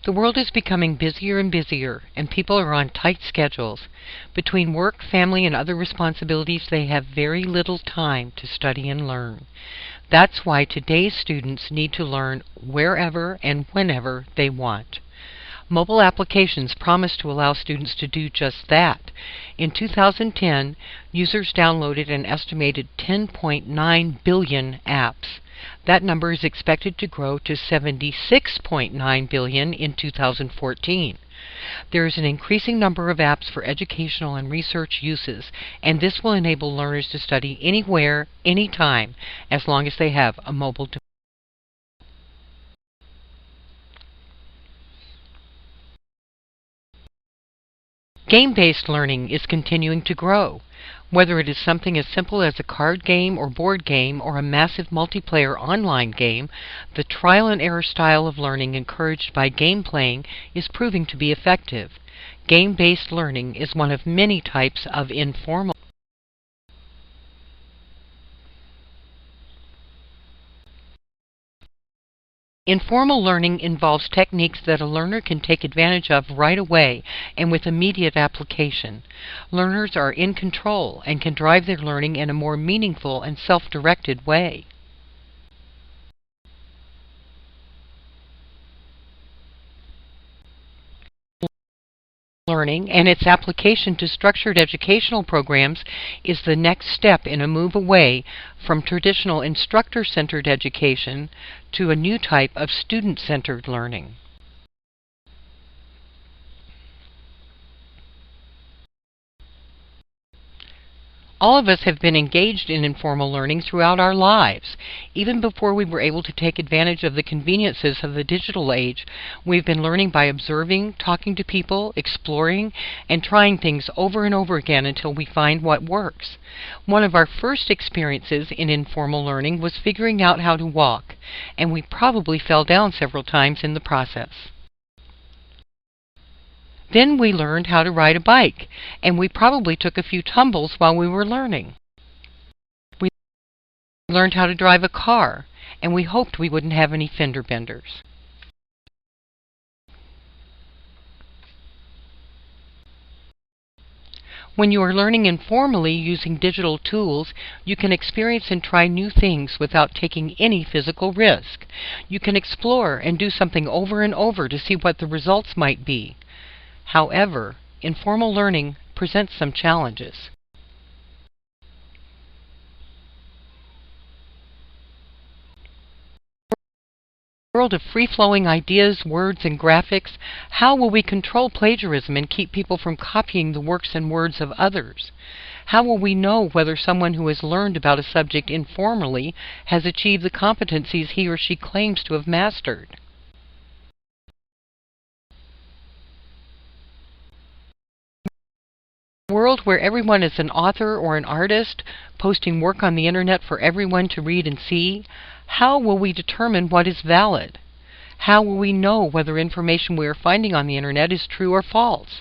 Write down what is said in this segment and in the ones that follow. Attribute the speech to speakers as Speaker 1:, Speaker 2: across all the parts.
Speaker 1: The world is becoming busier and busier, and people are on tight schedules. Between work, family, and other responsibilities, they have very little time to study and learn. That's why today's students need to learn wherever and whenever they want. Mobile applications promise to allow students to do just that. In 2010, users downloaded an estimated 10.9 billion apps. That number is expected to grow to 76.9 billion in 2014. There is an increasing number of apps for educational and research uses, and this will enable learners to study anywhere, anytime, as long as they have a mobile device. Game-based learning is continuing to grow. Whether it is something as simple as a card game or board game or a massive multiplayer online game, the trial and error style of learning encouraged by game playing is proving to be effective. Game-based learning is one of many types of informal Informal learning involves techniques that a learner can take advantage of right away and with immediate application. Learners are in control and can drive their learning in a more meaningful and self-directed way. Learning and its application to structured educational programs is the next step in a move away from traditional instructor-centered education to a new type of student-centered learning. All of us have been engaged in informal learning throughout our lives. Even before we were able to take advantage of the conveniences of the digital age, we've been learning by observing, talking to people, exploring, and trying things over and over again until we find what works. One of our first experiences in informal learning was figuring out how to walk, and we probably fell down several times in the process. Then we learned how to ride a bike, and we probably took a few tumbles while we were learning. We learned how to drive a car, and we hoped we wouldn't have any fender benders. When you are learning informally using digital tools, you can experience and try new things without taking any physical risk. You can explore and do something over and over to see what the results might be. However, informal learning presents some challenges. In a world of free-flowing ideas, words, and graphics, how will we control plagiarism and keep people from copying the works and words of others? How will we know whether someone who has learned about a subject informally has achieved the competencies he or she claims to have mastered? In a world where everyone is an author or an artist, posting work on the internet for everyone to read and see, how will we determine what is valid? How will we know whether information we are finding on the internet is true or false?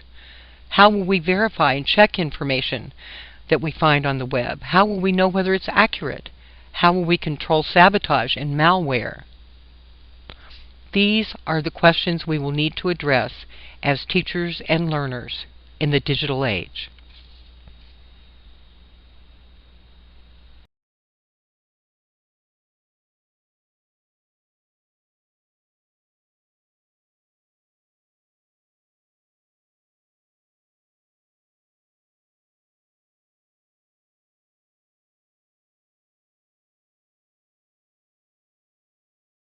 Speaker 1: How will we verify and check information that we find on the web? How will we know whether it's accurate? How will we control sabotage and malware? These are the questions we will need to address as teachers and learners in the digital age.